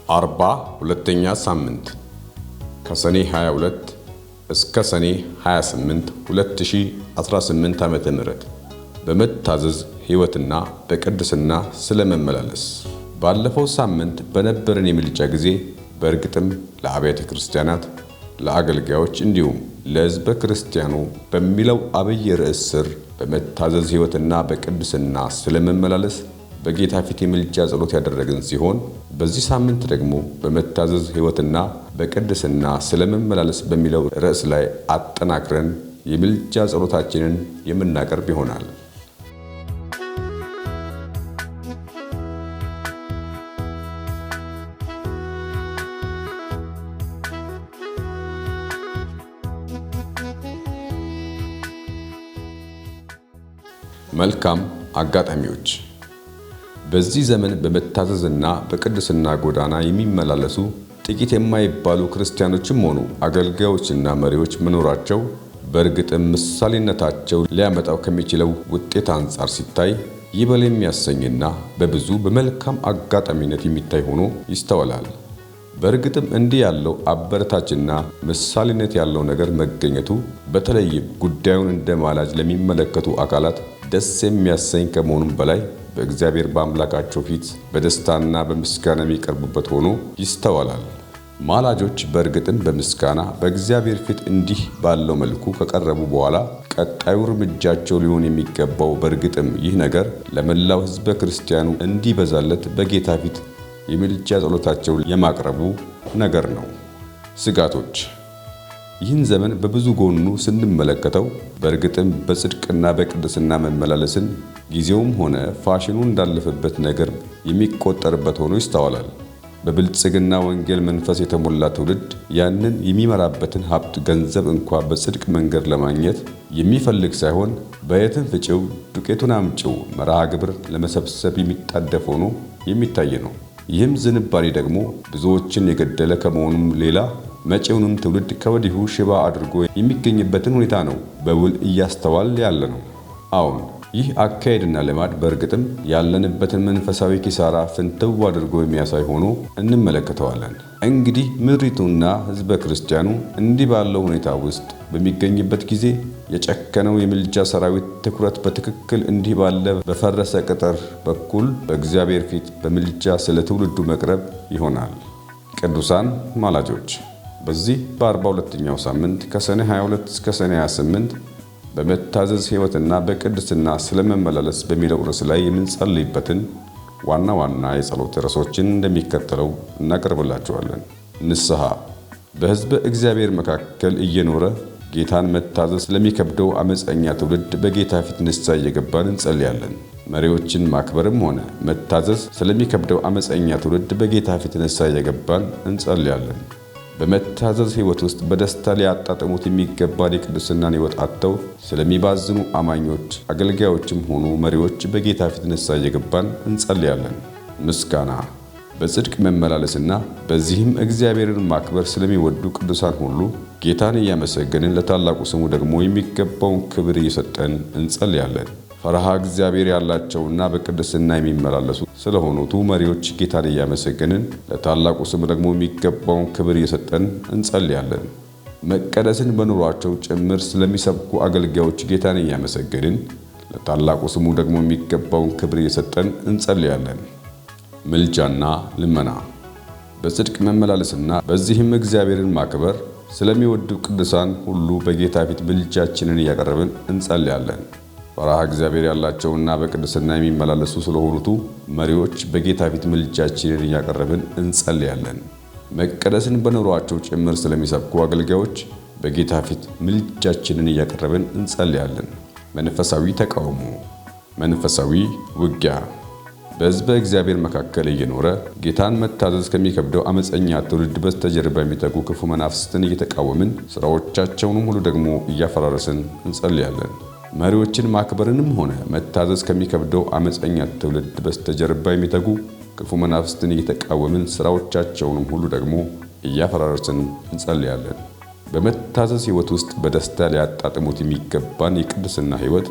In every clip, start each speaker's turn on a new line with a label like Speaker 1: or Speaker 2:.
Speaker 1: 42ኛ ሳምንት ከሰኔ 22 እስከ ሰኔ 28 2018 ዓ.ም በመታዘዝ ሕይወትና በቅድስና ስለመመላለስ። ባለፈው ሳምንት በነበረን የምልጃ ጊዜ በእርግጥም ለአብያተ ክርስቲያናት፣ ለአገልጋዮች እንዲሁም ለሕዝበ ክርስቲያኑ በሚለው አብይ ርዕስ ስር በመታዘዝ ሕይወትና በቅድስና ስለመመላለስ በጌታ ፊት የምልጃ ጸሎት ያደረግን ሲሆን በዚህ ሳምንት ደግሞ በመታዘዝ ሕይወትና በቅድስና ስለመመላለስ በሚለው ርዕስ ላይ አጠናክረን የምልጃ ጸሎታችንን የምናቀርብ ይሆናል። መልካም አጋጣሚዎች። በዚህ ዘመን በመታዘዝና በቅድስና ጎዳና የሚመላለሱ ጥቂት የማይባሉ ክርስቲያኖችም ሆኑ አገልጋዮችና መሪዎች መኖራቸው በእርግጥም ምሳሌነታቸው ሊያመጣው ከሚችለው ውጤት አንጻር ሲታይ ይበል የሚያሰኝና በብዙ በመልካም አጋጣሚነት የሚታይ ሆኖ ይስተዋላል። በእርግጥም እንዲህ ያለው አበረታችና ምሳሌነት ያለው ነገር መገኘቱ በተለይም ጉዳዩን እንደ ማላጅ ለሚመለከቱ አካላት ደስ የሚያሰኝ ከመሆኑም በላይ በእግዚአብሔር በአምላካቸው ፊት በደስታና በምስጋና የሚቀርቡበት ሆኖ ይስተዋላል። ማላጆች በእርግጥም በምስጋና በእግዚአብሔር ፊት እንዲህ ባለው መልኩ ከቀረቡ በኋላ ቀጣዩ እርምጃቸው ሊሆን የሚገባው በእርግጥም ይህ ነገር ለመላው ሕዝበ ክርስቲያኑ እንዲበዛለት በጌታ ፊት የምልጃ ጸሎታቸውን የማቅረቡ ነገር ነው። ስጋቶች። ይህን ዘመን በብዙ ጎኑ ስንመለከተው በእርግጥም በጽድቅና በቅድስና መመላለስን ጊዜውም ሆነ ፋሽኑ እንዳለፈበት ነገር የሚቆጠርበት ሆኖ ይስተዋላል። በብልጽግና ወንጌል መንፈስ የተሞላ ትውልድ ያንን የሚመራበትን ሀብት፣ ገንዘብ እንኳ በጽድቅ መንገድ ለማግኘት የሚፈልግ ሳይሆን በየትም ፍጪው ዱቄቱን አምጪው መርሃ ግብር ለመሰብሰብ የሚጣደፍ ሆኖ የሚታይ ነው። ይህም ዝንባሌ ደግሞ ብዙዎችን የገደለ ከመሆኑም ሌላ መጪውንም ትውልድ ከወዲሁ ሽባ አድርጎ የሚገኝበትን ሁኔታ ነው በውል እያስተዋል ያለ ነው። አሁን ይህ አካሄድና ልማድ በእርግጥም ያለንበትን መንፈሳዊ ኪሳራ ፍንትው አድርጎ የሚያሳይ ሆኖ እንመለከተዋለን። እንግዲህ ምድሪቱና ሕዝበ ክርስቲያኑ እንዲህ ባለው ሁኔታ ውስጥ በሚገኝበት ጊዜ የጨከነው የምልጃ ሰራዊት ትኩረት በትክክል እንዲህ ባለ በፈረሰ ቅጥር በኩል በእግዚአብሔር ፊት በምልጃ ስለ ትውልዱ መቅረብ ይሆናል። ቅዱሳን ማላጆች። በዚህ በ42ኛው ሳምንት ከሰኔ 22 እስከ ሰኔ 28 በመታዘዝ ሕይወትና በቅድስና ስለመመላለስ በሚለው ርዕስ ላይ የምንጸልይበትን ዋና ዋና የጸሎት ርዕሶችን እንደሚከተለው እናቀርብላችኋለን። ንስሐ። በሕዝበ እግዚአብሔር መካከል እየኖረ ጌታን መታዘዝ ስለሚከብደው አመፀኛ ትውልድ በጌታ ፊት ንስሐ እየገባን እንጸልያለን። መሪዎችን ማክበርም ሆነ መታዘዝ ስለሚከብደው አመፀኛ ትውልድ በጌታ ፊት ንስሐ እየገባን እንጸልያለን። በመታዘዝ ሕይወት ውስጥ በደስታ ሊያጣጥሙት የሚገባን የቅድስናን ሕይወት አጥተው ስለሚባዝኑ አማኞች፣ አገልጋዮችም ሆኑ መሪዎች በጌታ ፊት ንስሐ እየገባን እንጸልያለን። ምስጋና። በጽድቅ መመላለስና በዚህም እግዚአብሔርን ማክበር ስለሚወዱ ቅዱሳን ሁሉ ጌታን እያመሰገንን ለታላቁ ስሙ ደግሞ የሚገባውን ክብር እየሰጠን እንጸልያለን። ፈርሃ እግዚአብሔር ያላቸውና በቅድስና የሚመላለሱ ስለሆኑቱ መሪዎች ጌታን እያመሰገንን ለታላቁ ስሙ ደግሞ የሚገባውን ክብር እየሰጠን እንጸልያለን። መቀደስን በኑሯቸው ጭምር ስለሚሰብኩ አገልጋዮች ጌታን እያመሰገንን ለታላቁ ስሙ ደግሞ የሚገባውን ክብር እየሰጠን እንጸልያለን። ምልጃና ልመና። በጽድቅ መመላለስና በዚህም እግዚአብሔርን ማክበር ስለሚወዱ ቅዱሳን ሁሉ በጌታ ፊት ምልጃችንን እያቀረብን እንጸልያለን። ፈርሃ እግዚአብሔር ያላቸውና በቅድስና የሚመላለሱ ስለሆኑቱ መሪዎች በጌታ ፊት ምልጃችንን እያቀረብን እንጸልያለን። መቀደስን በኑሯቸው ጭምር ስለሚሰብኩ አገልጋዮች በጌታ ፊት ምልጃችንን እያቀረብን እንጸልያለን። መንፈሳዊ ተቃውሞ። መንፈሳዊ ውጊያ። በሕዝበ እግዚአብሔር መካከል እየኖረ ጌታን መታዘዝ ከሚከብደው አመፀኛ ትውልድ በስተጀርባ የሚተጉ ክፉ መናፍስትን እየተቃወምን ሥራዎቻቸውንም ሁሉ ደግሞ እያፈራረስን እንጸልያለን። መሪዎችን ማክበርንም ሆነ መታዘዝ ከሚከብደው አመፀኛ ትውልድ በስተጀርባ የሚተጉ ክፉ መናፍስትን እየተቃወምን ሥራዎቻቸውንም ሁሉ ደግሞ እያፈራረስን እንጸልያለን። በመታዘዝ ሕይወት ውስጥ በደስታ ሊያጣጥሙት የሚገባን የቅድስና ሕይወት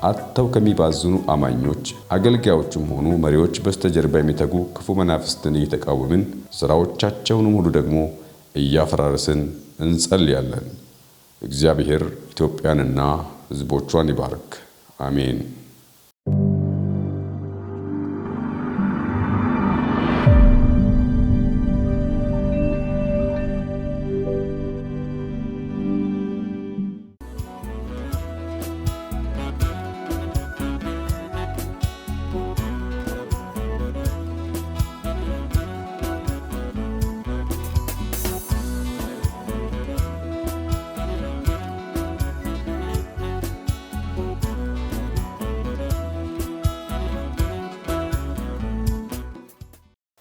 Speaker 1: አጥተው ከሚባዝኑ አማኞች አገልጋዮችም ሆኑ መሪዎች በስተጀርባ የሚተጉ ክፉ መናፍስትን እየተቃወምን ስራዎቻቸውን ሁሉ ደግሞ እያፈራረስን እንጸልያለን። እግዚአብሔር ኢትዮጵያንና ሕዝቦቿን ይባርክ። አሜን።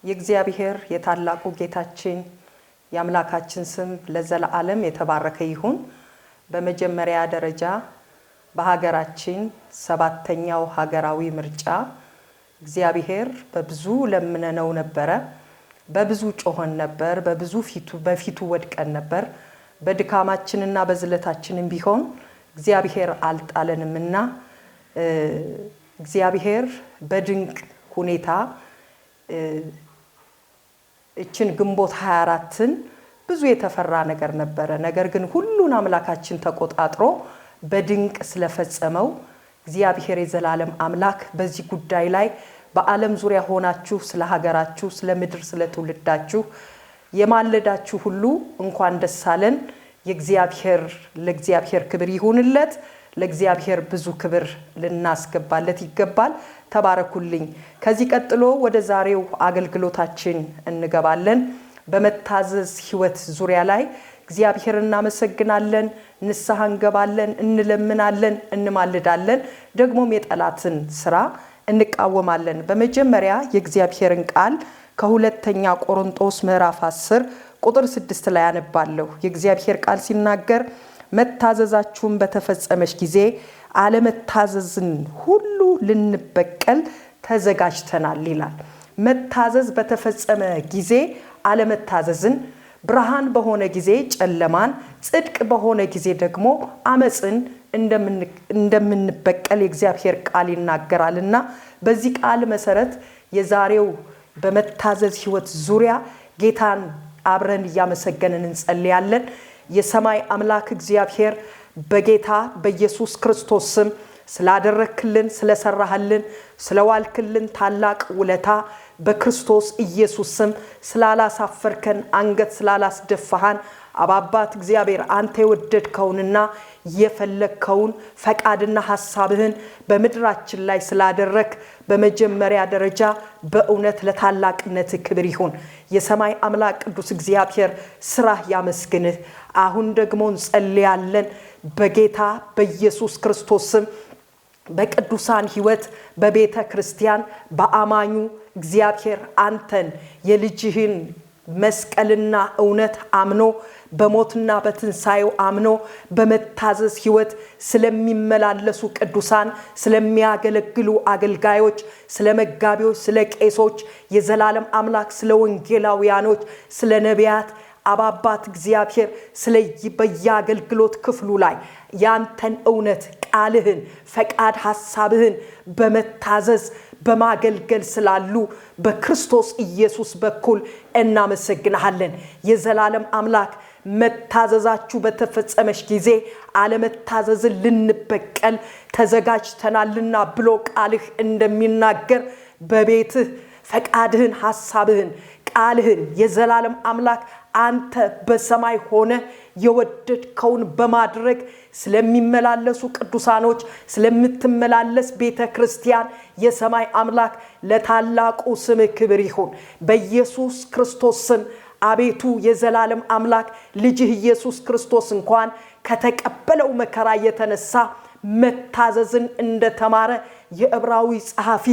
Speaker 2: የእግዚአብሔር የታላቁ ጌታችን የአምላካችን ስም ለዘላለም የተባረከ ይሁን። በመጀመሪያ ደረጃ በሀገራችን 7ኛው ሀገራዊ ምርጫ እግዚአብሔር በብዙ ለምነነው ነበር፣ በብዙ ጮኸን ነበር፣ በፊቱ ወድቀን ነበር። በድካማችንና በዝለታችንም ቢሆን እግዚአብሔር አልጣለንምና እግዚአብሔር በድንቅ ሁኔታ እችን ግንቦት 24ን ብዙ የተፈራ ነገር ነበር። ነገር ግን ሁሉን አምላካችን ተቆጣጥሮ በድንቅ ስለፈጸመው እግዚአብሔር የዘላለም አምላክ በዚህ ጉዳይ ላይ በዓለም ዙሪያ ሆናችሁ ስለ ሀገራችሁ፣ ስለ ምድር፣ ስለ ትውልዳችሁ የማለዳችሁ ሁሉ እንኳን ደስ አለን። ለእግዚአብሔር ክብር ይሁንለት። ለእግዚአብሔር ብዙ ክብር ልናስገባለት ይገባል። ተባረኩልኝ። ከዚህ ቀጥሎ ወደ ዛሬው አገልግሎታችን እንገባለን። በመታዘዝ ህይወት ዙሪያ ላይ እግዚአብሔር እናመሰግናለን፣ ንስሐ እንገባለን፣ እንለምናለን፣ እንማልዳለን፣ ደግሞም የጠላትን ስራ እንቃወማለን። በመጀመሪያ የእግዚአብሔርን ቃል ከሁለተኛ ቆሮንቶስ ምዕራፍ 10 ቁጥር 6 ላይ አነባለሁ። የእግዚአብሔር ቃል ሲናገር መታዘዛችሁን በተፈጸመች ጊዜ አለመታዘዝን ሁሉ ልንበቀል ተዘጋጅተናል ይላል። መታዘዝ በተፈጸመ ጊዜ አለመታዘዝን፣ ብርሃን በሆነ ጊዜ ጨለማን፣ ጽድቅ በሆነ ጊዜ ደግሞ አመጽን እንደምንበቀል የእግዚአብሔር ቃል ይናገራልና በዚህ ቃል መሰረት የዛሬው በመታዘዝ ህይወት ዙሪያ ጌታን አብረን እያመሰገንን እንጸልያለን። የሰማይ አምላክ እግዚአብሔር በጌታ በኢየሱስ ክርስቶስ ስም ስላደረክልን፣ ስለሰራህልን፣ ስለዋልክልን ታላቅ ውለታ በክርስቶስ ኢየሱስ ስም ስላላሳፈርከን፣ አንገት ስላላስደፋሃን አባባት እግዚአብሔር አንተ የወደድከውንና የፈለግከውን ፈቃድና ሐሳብህን በምድራችን ላይ ስላደረክ በመጀመሪያ ደረጃ በእውነት ለታላቅነት ክብር ይሁን። የሰማይ አምላክ ቅዱስ እግዚአብሔር ስራህ ያመስግንህ። አሁን ደግሞ እንጸልያለን በጌታ በኢየሱስ ክርስቶስ ስም በቅዱሳን ህይወት በቤተ ክርስቲያን በአማኙ እግዚአብሔር አንተን የልጅህን መስቀልና እውነት አምኖ በሞትና በትንሳኤው አምኖ በመታዘዝ ህይወት ስለሚመላለሱ ቅዱሳን፣ ስለሚያገለግሉ አገልጋዮች፣ ስለመጋቢዎች፣ ስለቄሶች የዘላለም አምላክ ስለ ወንጌላውያኖች፣ ስለ ነቢያት አባባት እግዚአብሔር በየአገልግሎት ክፍሉ ላይ ያንተን እውነት ቃልህን ፈቃድ ሐሳብህን በመታዘዝ በማገልገል ስላሉ በክርስቶስ ኢየሱስ በኩል እናመሰግናለን። የዘላለም አምላክ መታዘዛችሁ በተፈጸመች ጊዜ አለመታዘዝን ልንበቀል ተዘጋጅተናልና ብሎ ቃልህ እንደሚናገር በቤትህ ፈቃድህን ሐሳብህን ቃልህን የዘላለም አምላክ አንተ በሰማይ ሆነ የወደድከውን በማድረግ ስለሚመላለሱ ቅዱሳኖች ስለምትመላለስ ቤተ ክርስቲያን የሰማይ አምላክ ለታላቁ ስም ክብር ይሁን። በኢየሱስ ክርስቶስ ስም አቤቱ የዘላለም አምላክ ልጅህ ኢየሱስ ክርስቶስ እንኳን ከተቀበለው መከራ የተነሳ መታዘዝን እንደተማረ የዕብራዊ ጸሐፊ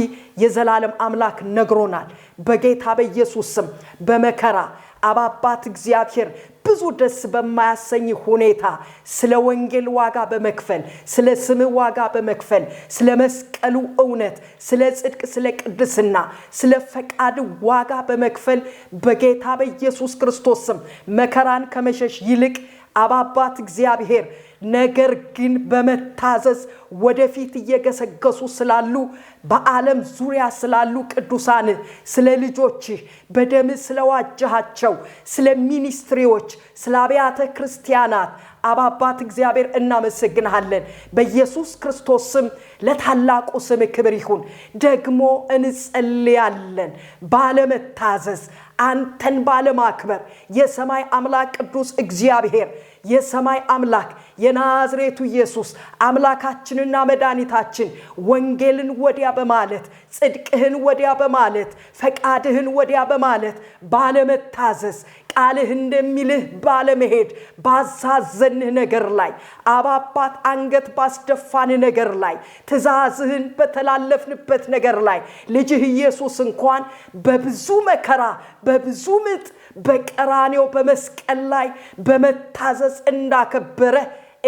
Speaker 2: የዘላለም አምላክ ነግሮናል። በጌታ በኢየሱስ ስም በመከራ አባባት እግዚአብሔር ብዙ ደስ በማያሰኝ ሁኔታ ስለ ወንጌል ዋጋ በመክፈል ስለ ስም ዋጋ በመክፈል ስለ መስቀሉ እውነት ስለ ጽድቅ ስለ ቅድስና ስለ ፈቃድ ዋጋ በመክፈል በጌታ በኢየሱስ ክርስቶስ ስም መከራን ከመሸሽ ይልቅ አባባት እግዚአብሔር ነገር ግን በመታዘዝ ወደፊት እየገሰገሱ ስላሉ በዓለም ዙሪያ ስላሉ ቅዱሳን ስለ ልጆች በደም ስለዋጃቸው ስለ ሚኒስትሪዎች ስለ አብያተ ክርስቲያናት አባባት እግዚአብሔር እናመሰግናለን በኢየሱስ ክርስቶስ ስም ለታላቁ ስም ክብር ይሁን ደግሞ እንጸልያለን ባለመታዘዝ አንተን ባለማክበር የሰማይ አምላክ ቅዱስ እግዚአብሔር የሰማይ አምላክ የናዝሬቱ ኢየሱስ አምላካችንና መድኃኒታችን ወንጌልን ወዲያ በማለት ጽድቅህን ወዲያ በማለት ፈቃድህን ወዲያ በማለት ባለመታዘዝ ቃልህ እንደሚልህ ባለመሄድ ባዛዘንህ ነገር ላይ አባባት አንገት ባስደፋን ነገር ላይ ትእዛዝህን በተላለፍንበት ነገር ላይ ልጅህ ኢየሱስ እንኳን በብዙ መከራ በብዙ ምጥ በቀራንዮ በመስቀል ላይ በመታዘዝ እንዳከበረ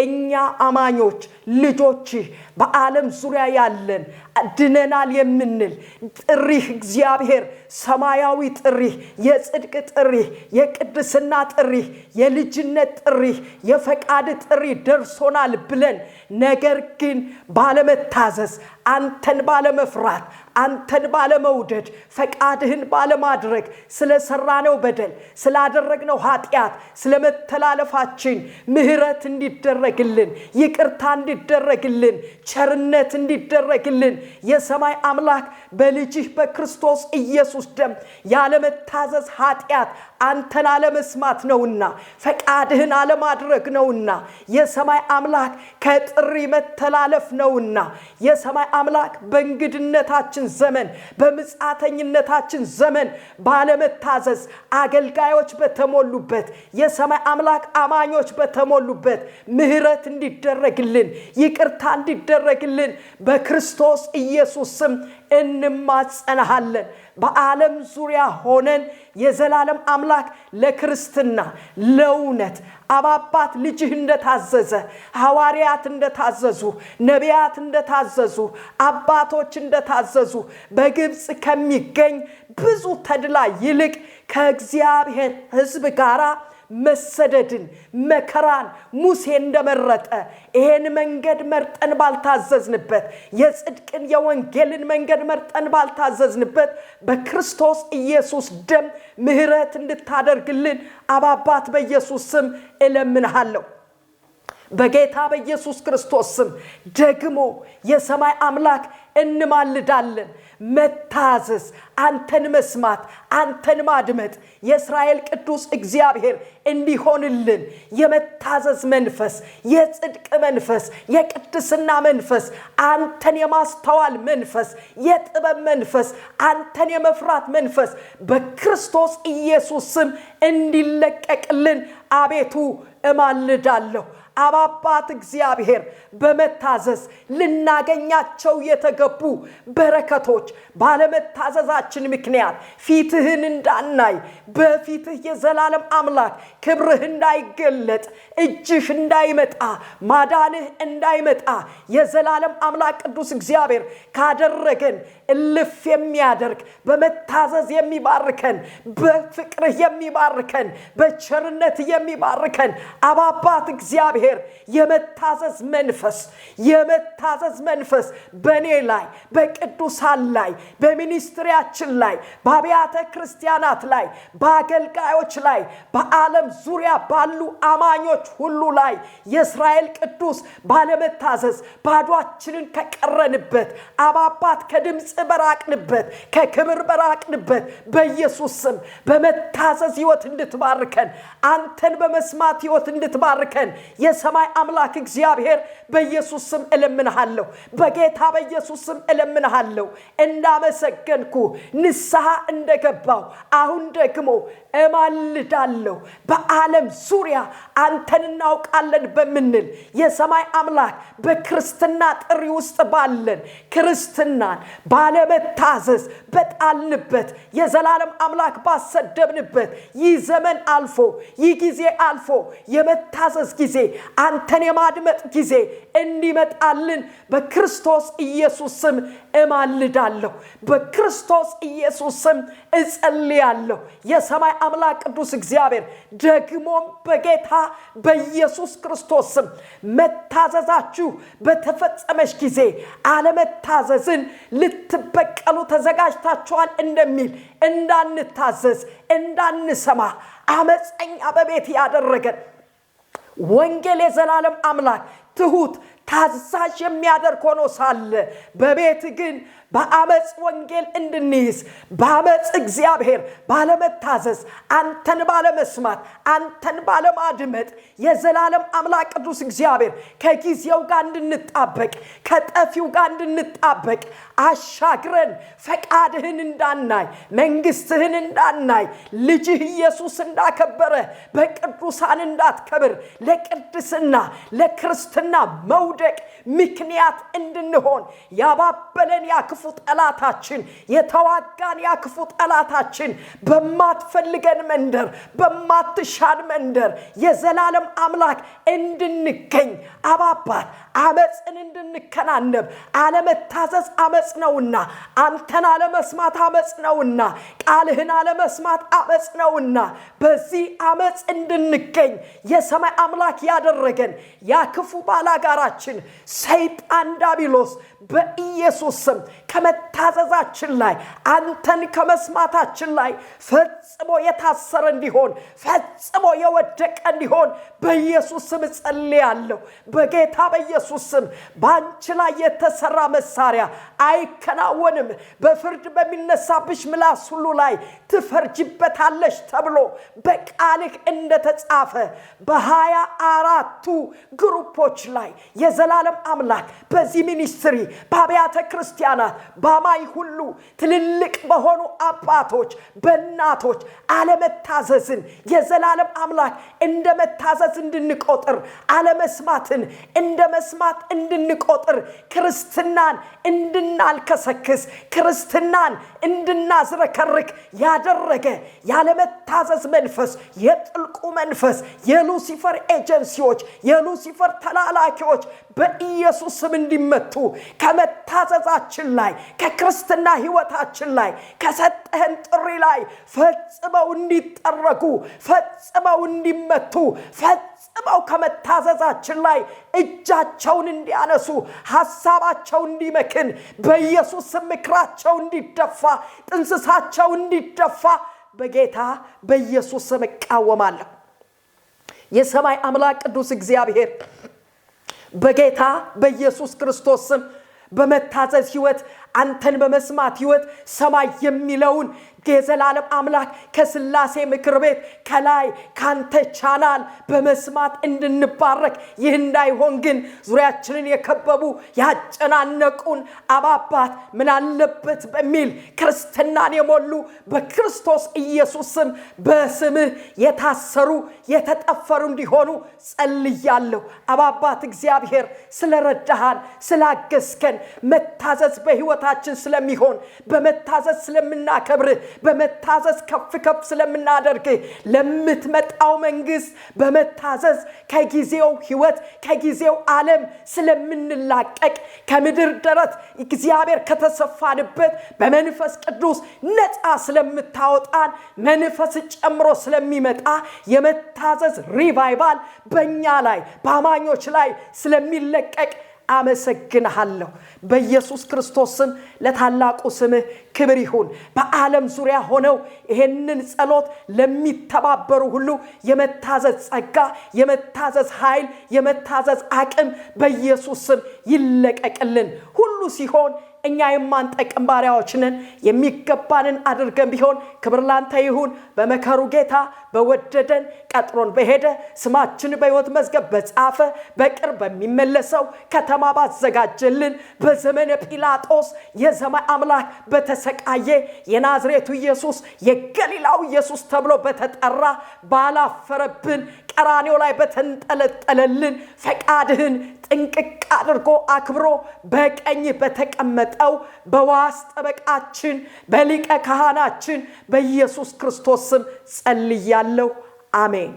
Speaker 2: እኛ አማኞች ልጆች በዓለም ዙሪያ ያለን ድነናል የምንል ጥሪህ እግዚአብሔር ሰማያዊ ጥሪህ የጽድቅ ጥሪህ የቅድስና ጥሪህ የልጅነት ጥሪህ የፈቃድ ጥሪ ደርሶናል ብለን ነገር ግን ባለመታዘዝ አንተን ባለመፍራት አንተን ባለመውደድ ፈቃድህን ባለማድረግ ስለሰራነው በደል ስላደረግነው ኃጢያት ስለመተላለፋችን ምህረት እንዲደረግልን ይቅርታ እንዲደረግልን ቸርነት እንዲደረግልን የሰማይ አምላክ በልጅህ በክርስቶስ ኢየሱስ ደም ያለመታዘዝ ኃጢያት አንተን አለመስማት ነውና ፈቃድህን አለማድረግ ነውና የሰማይ አምላክ ከጥሪ መተላለፍ ነውና የሰማይ አምላክ በእንግድነታችን ዘመን በምጽአተኝነታችን ዘመን ባለመታዘዝ አገልጋዮች በተሞሉበት የሰማይ አምላክ አማኞች በተሞሉበት ምህረት እንዲደረግልን ይቅርታ እንዲደረግልን በክርስቶስ ኢየሱስ ስም እንማጸናለን በዓለም ዙሪያ ሆነን የዘላለም አምላክ ለክርስትና ለእውነት አባባት ልጅህ እንደታዘዘ ሐዋርያት እንደታዘዙ ነቢያት እንደታዘዙ አባቶች እንደታዘዙ በግብጽ ከሚገኝ ብዙ ተድላ ይልቅ ከእግዚአብሔር ሕዝብ ጋራ መሰደድን መከራን ሙሴ እንደመረጠ ይሄን መንገድ መርጠን ባልታዘዝንበት የጽድቅን የወንጌልን መንገድ መርጠን ባልታዘዝንበት በክርስቶስ ኢየሱስ ደም ምህረት እንድታደርግልን አባባት በኢየሱስ ስም እለምንሃለሁ በጌታ በኢየሱስ ክርስቶስ ስም ደግሞ የሰማይ አምላክ እንማልዳለን መታዘዝ አንተን መስማት አንተን ማድመጥ የእስራኤል ቅዱስ እግዚአብሔር እንዲሆንልን የመታዘዝ መንፈስ የጽድቅ መንፈስ የቅድስና መንፈስ አንተን የማስተዋል መንፈስ የጥበብ መንፈስ አንተን የመፍራት መንፈስ በክርስቶስ ኢየሱስ ስም እንዲለቀቅልን አቤቱ እማልዳለሁ አባባት እግዚአብሔር በመታዘዝ ልናገኛቸው የተገቡ በረከቶች ባለመታዘዛችን ምክንያት ፊትህን እንዳናይ በፊትህ የዘላለም አምላክ ክብርህ እንዳይገለጥ እጅህ እንዳይመጣ ማዳንህ እንዳይመጣ የዘላለም አምላክ ቅዱስ እግዚአብሔር ካደረገን እልፍ የሚያደርግ በመታዘዝ የሚባርከን በፍቅርህ የሚባርከን በቸርነት የሚባርከን አባባት እግዚአብሔር የመታዘዝ መንፈስ በኔ ላይ በቅዱሳን ላይ በሚኒስትሪያችን ላይ በአብያተ ክርስቲያናት ላይ በአገልጋዮች ላይ በዓለም ዙሪያ ባሉ አማኞች ሁሉ ላይ የእስራኤል ቅዱስ ባለመታዘዝ ባዷችንን ከቀረንበት አባባት ከድምጽ በራቅንበት ከክብር በራቅንበት በኢየሱስ ስም በመታዘዝ ሕይወት እንድትባርከን አንተን በመስማት ሕይወት እንድትባርከን የሰማይ አምላክ እግዚአብሔር በኢየሱስ ስም እለምንሃለሁ በጌታ በኢየሱስ ስም እለምንሃለሁ እንዳመሰገንኩ ንስሐ እንደገባው አሁን ደግሞ እማልዳለሁ በዓለም ዙሪያ አንተን እናውቃለን በምንል የሰማይ አምላክ በክርስትና ጥሪ ውስጥ ባለን ክርስትናን ባለመታዘዝ በጣልንበት የዘላለም አምላክ ባሰደብንበት ይህ ዘመን አልፎ ይህ ጊዜ አልፎ የመታዘዝ ጊዜ አንተን የማድመጥ ጊዜ እንዲመጣልን በክርስቶስ ኢየሱስ ስም እማልዳለሁ። በክርስቶስ ኢየሱስ ስም እጸልያለሁ። የሰማይ አምላክ ቅዱስ እግዚአብሔር ደግሞም በጌታ በኢየሱስ ክርስቶስ ስም መታዘዛችሁ በተፈጸመች ጊዜ አለመታዘዝን ልትበቀሉ ተዘጋጅታችኋል እንደሚል እንዳንታዘዝ እንዳንሰማ አመፀኛ በቤት ያደረገን ወንጌል የዘላለም አምላክ ትሁት ታዛዥ የሚያደርግ ሆኖ ሳለ በቤት ግን በአመጽ ወንጌል እንድንይዝ በአመጽ እግዚአብሔር ባለመታዘዝ አንተን ባለመስማት አንተን ባለማድመጥ የዘላለም አምላክ ቅዱስ እግዚአብሔር ከጊዜው ጋር እንድንጣበቅ ከጠፊው ጋር እንድንጣበቅ አሻግረን ፈቃድህን እንዳናይ መንግስትህን እንዳናይ ልጅህ ኢየሱስ እንዳከበረ በቅዱሳን እንዳትከብር ለቅድስና ለክርስትና መውደቅ ምክንያት እንድንሆን ያባበለን ያክፉ ጠላታችን የተዋጋን ያክፉ ጠላታችን በማትፈልገን መንደር በማትሻን መንደር የዘላለም አምላክ እንድንገኝ አባባት አመጽን እንድንከናነብ አለመታዘዝ አመጽ ነውና አንተን አለመስማት አመጽ ነውና ቃልህን አለመስማት አመጽ ነውና በዚህ አመጽ እንድንገኝ የሰማይ አምላክ ያደረገን ያክፉ ባላጋራችን ሰይጣን ዲያብሎስ በኢየሱስ ስም ከመታዘዛችን ላይ አንተን ከመስማታችን ላይ ፈጽሞ የታሰረ እንዲሆን ፈጽሞ የወደቀ እንዲሆን በኢየሱስ ስም ጸልያለሁ። በጌታ በኢየሱስ ስም ባንቺ ላይ የተሰራ መሳሪያ አይከናወንም። በፍርድ በሚነሳብሽ ምላስ ሁሉ ላይ ትፈርጅበታለሽ ተብሎ በቃልህ እንደተጻፈ በ24ቱ ግሩፖች ላይ የዘላለም አምላክ በዚህ ሚኒስትሪ በአብያተ ክርስቲያናት በአማኝ ሁሉ ትልልቅ በሆኑ አባቶች በእናቶች አለመታዘዝን የዘላለም አምላክ እንደመታዘዝ እንድንቆጥር አለመስማትን እንደመስማት እንድንቆጥር ክርስትናን እንድናልከሰክስ ክርስትናን እንድናዝረከርክ ያደረገ ያለመታዘዝ መንፈስ የጥልቁ መንፈስ የሉሲፈር ኤጀንሲዎች የሉሲፈር ተላላኪዎች በኢየሱስ ስም እንዲመቱ ከመታዘዛችን ላይ ከክርስትና ህይወታችን ላይ ከሰጠህን ጥሪ ላይ ፈጽመው እንዲጠረጉ ፈጽመው እንዲመቱ ፈጽመው ከመታዘዛችን ላይ እጃቸውን እንዲያነሱ ሐሳባቸው እንዲመክን በኢየሱስ ስም ምክራቸው እንዲደፋ ጥንስሳቸው እንዲደፋ በጌታ በኢየሱስ ስም እቃወማለሁ። የሰማይ አምላክ ቅዱስ እግዚአብሔር በጌታ በኢየሱስ ክርስቶስ ስም በመታዘዝ ህይወት አንተን በመስማት ህይወት ሰማይ የሚለውን የዘላለም አምላክ ከስላሴ ምክር ቤት ከላይ ካንተ ቻናል በመስማት እንድንባረክ ይህ እንዳይሆን ግን ዙሪያችንን የከበቡ ያጨናነቁን አባባት ምን አለበት በሚል ክርስትናን የሞሉ በክርስቶስ ኢየሱስ ስም በስምህ የታሰሩ የተጠፈሩ እንዲሆኑ ጸልያለሁ። አባባት እግዚአብሔር ስለረዳሃን ስላገዝከን መታዘዝ በህይወታችን ስለሚሆን በመታዘዝ ስለምናከብር በመታዘዝ ከፍ ስለምናደርግ ለምትመጣው መንግስት በመታዘዝ ከጊዜው ህይወት ከጊዜው ዓለም ስለምንላቀቅ ከምድር ደረት እግዚአብሔር ከተሰፋንበት በመንፈስ ቅዱስ ነፃ ስለምታወጣን መንፈስ ጨምሮ ስለሚመጣ የመታዘዝ ሪቫይቫል በእኛ ላይ በአማኞች ላይ ስለሚለቀቅ አመሰግንሃለሁ። በኢየሱስ ክርስቶስ ስም ለታላቁ ስምህ ክብር ይሁን። በዓለም ዙሪያ ሆነው ይሄንን ጸሎት ለሚተባበሩ ሁሉ የመታዘዝ ጸጋ የመታዘዝ ኃይል የመታዘዝ አቅም በኢየሱስ ስም ይለቀቅልን። ሁሉ ሲሆን እኛ የማንጠቅም ባሪያዎች ነን። የሚገባንን አድርገን ቢሆን ክብር ላንተ ይሁን። በመከሩ ጌታ በወደደን ቀጥሮን በሄደ ስማችን በሕይወት መዝገብ በጻፈ በቅርብ በሚመለሰው ከተማ ባዘጋጀልን በዘመነ ጲላጦስ የሰማይ አምላክ በተሰቃየ የናዝሬቱ ኢየሱስ የገሊላው ኢየሱስ ተብሎ በተጠራ ባላፈረብን ቀራንዮ ላይ በተንጠለጠለልን ፈቃድህን ጥንቅቅ አድርጎ አክብሮ በቀኝ በተቀመጠው በዋስ ጠበቃችን በሊቀ ካህናችን በኢየሱስ ክርስቶስ ስም ጸልያለሁ። አሜን።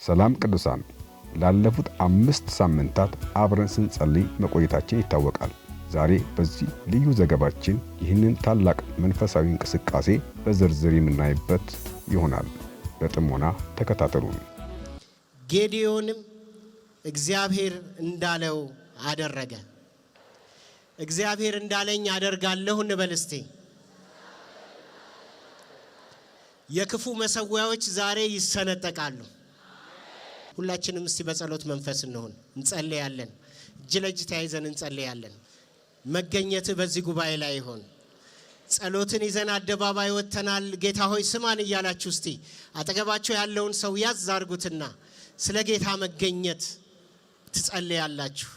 Speaker 1: ሰላም ቅዱሳን፣ ላለፉት 5 ሳምንታት አብረን ስንጸልይ መቆየታችን ይታወቃል። ዛሬ በዚህ ልዩ ዘገባችን ይህንን ታላቅ መንፈሳዊ እንቅስቃሴ በዝርዝር የምናይበት ይሆናል። በጥሞና ተከታተሉን።
Speaker 3: ጌዲዮንም እግዚአብሔር እንዳለው አደረገ። እግዚአብሔር እንዳለኝ አደርጋለሁ እንበል እስቲ። የክፉ መሰዊያዎች ዛሬ ይሰነጠቃሉ። ሁላችንም እስቲ በጸሎት መንፈስ እንሆን፣ እንጸልያለን። እጅ ለእጅ ተያይዘን እንጸልያለን። መገኘት በዚህ ጉባኤ ላይ ይሆን። ጸሎትን ይዘን አደባባይ ወጥተናል። ጌታ ሆይ ስማን እያላችሁ እስቲ አጠገባችሁ ያለውን ሰው ያዝ አድርጉትና ስለ ጌታ መገኘት ትጸልያላችሁ።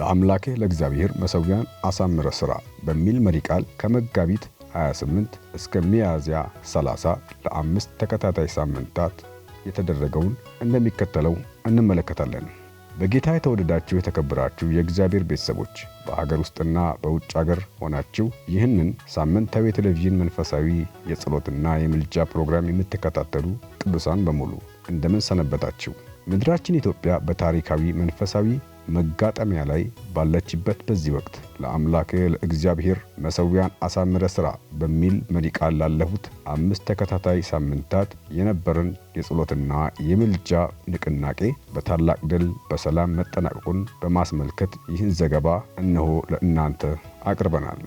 Speaker 1: ለአምላኬ ለእግዚአብሔር መሠዊያን አሳምረ ሥራ በሚል መሪ ቃል ከመጋቢት 28 እስከ ሚያዝያ 30 ለ5 ተከታታይ ሳምንታት የተደረገውን እንደሚከተለው እንመለከታለን። በጌታ የተወደዳችሁ የተከበራችሁ የእግዚአብሔር ቤተሰቦች፣ በአገር ውስጥና በውጭ አገር ሆናችሁ ይህንን ሳምንታዊ የቴሌቪዥን መንፈሳዊ የጸሎትና የምልጃ ፕሮግራም የምትከታተሉ ቅዱሳን በሙሉ እንደምን ሰነበታችሁ? ምድራችን ኢትዮጵያ በታሪካዊ መንፈሳዊ መጋጠሚያ ላይ ባለችበት በዚህ ወቅት ለአምላክ ለእግዚአብሔር መሠዊያን አሳምረ ሥራ በሚል መሪ ቃል ላለፉት 5 ተከታታይ ሳምንታት የነበረን የጸሎትና የምልጃ ንቅናቄ በታላቅ ድል በሰላም መጠናቀቁን በማስመልከት ይህን ዘገባ እነሆ ለእናንተ አቅርበናል።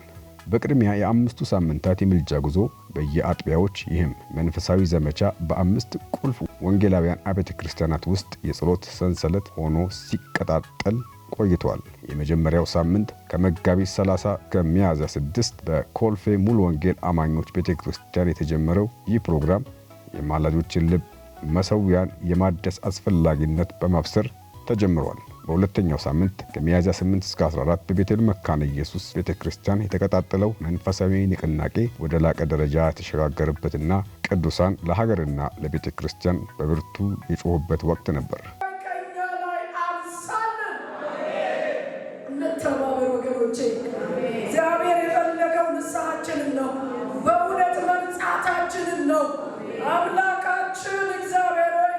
Speaker 1: በቅድሚያ የ5 ሳምንታት የምልጃ ጉዞ በየአጥቢያዎች ይህም መንፈሳዊ ዘመቻ በ5 ቁልፍ ወንጌላውያን አብያተ ክርስቲያናት ውስጥ የጸሎት ሰንሰለት ሆኖ ሲቀጣጠል ቆይቷል። የመጀመሪያው ሳምንት ከመጋቢት 30 ከሚያዝያ 6 በኮልፌ ሙሉ ወንጌል አማኞች ቤተክርስቲያን የተጀመረው ይህ ፕሮግራም የማላጆችን ልብ መሠዊያን የማደስ አስፈላጊነት በማብሰር ተጀምሯል። በሁለተኛው ሳምንት ከሚያዝያ 8 እስከ 14 በቤተል መካነ ኢየሱስ ቤተክርስቲያን የተቀጣጠለው መንፈሳዊ ንቅናቄ ወደ ላቀ ደረጃ የተሸጋገረበትና ቅዱሳን ለሀገርና ለቤተክርስቲያን በብርቱ የጮሁበት ወቅት ነበር።
Speaker 4: እግዚአብሔር የፈለገው ንስሐችንን ነው፣ በእውነት መንጻታችንን ነው። አምላካችን እግዚአብሔር ሆይ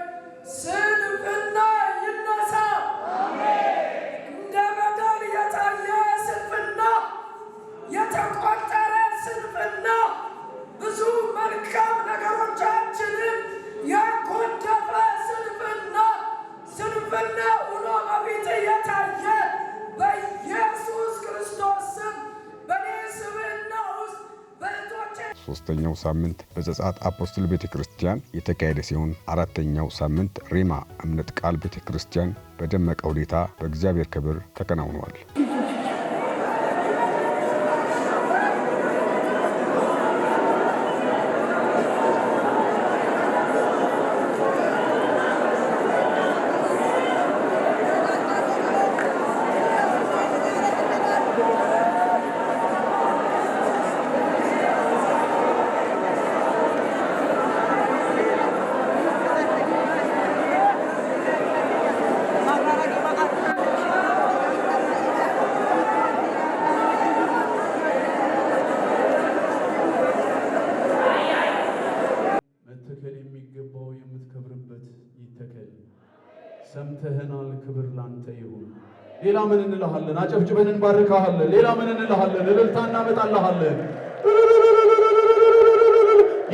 Speaker 4: ስንፍና ይነሳ። እንደ በደል የታየ ስንፍና፣ የተቆጠረ ስንፍና፣ ብዙ መልካም ነገሮቻችንን የጎደፈ ስንፍና ሆኖ በፊት የታየ በኢየሱስ ክርስቶስ ስም በኔ ስብዕና ውስጥ በእህቶቼ
Speaker 1: ሶስተኛው ሳምንት በዘጸአት አፖስትል ቤተክርስቲያን የተካሄደ ሲሆን አራተኛው ሳምንት ሬማ እምነት ቃል ቤተክርስቲያን በደመቀ ሁኔታ በእግዚአብሔር ክብር ተከናውኗል።
Speaker 5: ሰምተህናል፣ ክብር ላንተ ይሁን። ሌላ ምን እንልሃለን? አጨብጭበን እንባርካለን። ሌላ ምን እንልሃለን? እልልታ እናመጣልሃለን።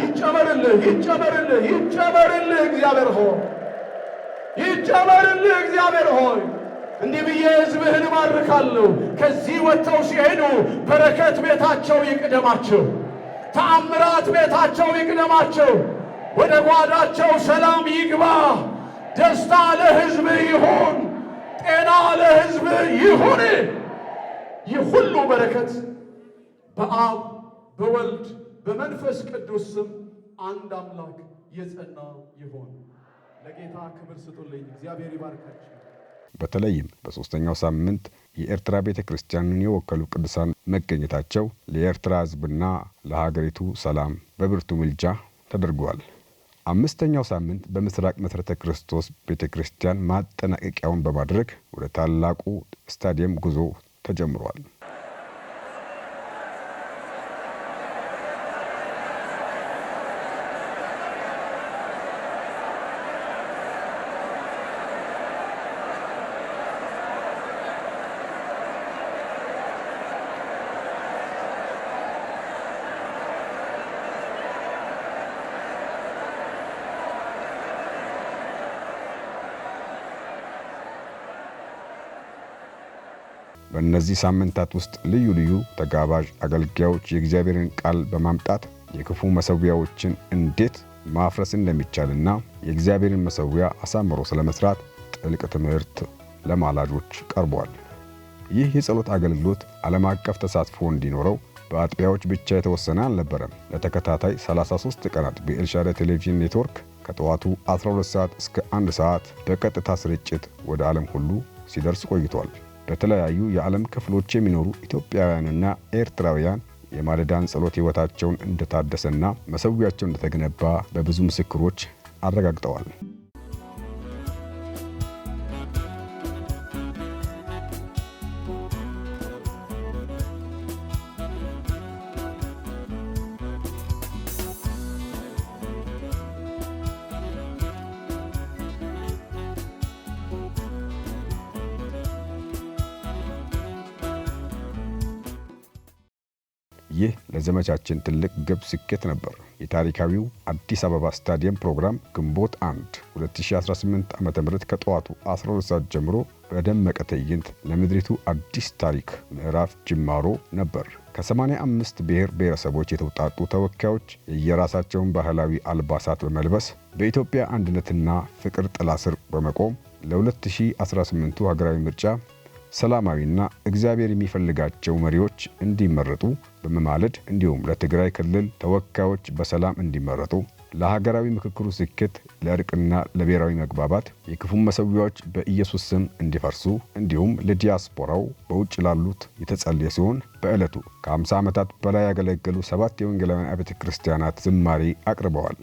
Speaker 5: ይጨመርልህ፣ ይጨመርልህ፣ ይጨመርልህ እግዚአብሔር ሆይ፣ ይጨመርልህ እግዚአብሔር ሆይ። እንዲህ ብዬ ሕዝብህን እባርካለሁ። ከዚህ ወጥተው ሲሄዱ በረከት ቤታቸው ይቅደማቸው፣ ተአምራት ቤታቸው ይቅደማቸው፣ ወደ ጓዳቸው ሰላም ይግባ። ደስታ ለሕዝብ ይሁን፣ ጤና ለሕዝብ ይሁን። ይህ ሁሉ በረከት በአብ በወልድ በመንፈስ ቅዱስ ስም አንድ አምላክ የጸና ይሁን። ለጌታ ክብር ስጡልኝ። እግዚአብሔር ይባርካችሁ።
Speaker 1: በተለይም በሶስተኛው ሳምንት የኤርትራ ቤተክርስቲያንን የወከሉ ቅዱሳን መገኘታቸው ለኤርትራ ሕዝብና ለሀገሪቱ ሰላም በብርቱ ምልጃ ተደርጓል። አምስተኛው ሳምንት በምስራቅ መሠረተ ክርስቶስ ቤተክርስቲያን ማጠናቀቂያውን በማድረግ ወደ ታላቁ ስታዲየም ጉዞ ተጀምሯል። በእነዚህ ሳምንታት ውስጥ ልዩ ልዩ ተጋባዥ አገልጋዮች የእግዚአብሔርን ቃል በማምጣት የክፉ መሠዊያዎችን እንዴት ማፍረስ እንደሚቻልና የእግዚአብሔርን መሠዊያ አሳምሮ ስለመስራት ጥልቅ ትምህርት ለማላጆች ቀርቧል። ይህ የጸሎት አገልግሎት ዓለም አቀፍ ተሳትፎ እንዲኖረው በአጥቢያዎች ብቻ የተወሰነ አልነበረም። ለተከታታይ 33 ቀናት በኤልሻዳይ ቴሌቪዥን ኔትወርክ ከጠዋቱ 12 ሰዓት እስከ 1 ሰዓት በቀጥታ ስርጭት ወደ ዓለም ሁሉ ሲደርስ ቆይቷል። በተለያዩ የዓለም ክፍሎች የሚኖሩ ኢትዮጵያውያንና ኤርትራውያን የማለዳን ጸሎት ሕይወታቸውን እንደታደሰና መሠዊያቸው እንደተገነባ በብዙ ምስክሮች አረጋግጠዋል። ይህ ለዘመቻችን ትልቅ ግብ ስኬት ነበር። የታሪካዊው አዲስ አበባ ስታዲየም ፕሮግራም ግንቦት 1 2018 ዓ.ም ከጠዋቱ 12 ሰዓት ጀምሮ በደመቀ ትዕይንት ለምድሪቱ አዲስ ታሪክ ምዕራፍ ጅማሮ ነበር። ከ85 ብሔር ብሔረሰቦች የተውጣጡ ተወካዮች የየራሳቸውን ባህላዊ አልባሳት በመልበስ በኢትዮጵያ አንድነትና ፍቅር ጥላ ስር በመቆም ለ2018 ሀገራዊ ምርጫ ሰላማዊና እግዚአብሔር የሚፈልጋቸው መሪዎች እንዲመረጡ በመማለድ እንዲሁም ለትግራይ ክልል ተወካዮች በሰላም እንዲመረጡ፣ ለሀገራዊ ምክክሩ ስኬት፣ ለእርቅና ለብሔራዊ መግባባት የክፉ መሠዊያዎች በኢየሱስ ስም እንዲፈርሱ እንዲሁም ለዲያስፖራው በውጭ ላሉት የተጸለየ ሲሆን በዕለቱ ከ50 ዓመታት በላይ ያገለገሉ 7 የወንጌላውያን አብያተ ክርስቲያናት ዝማሬ አቅርበዋል።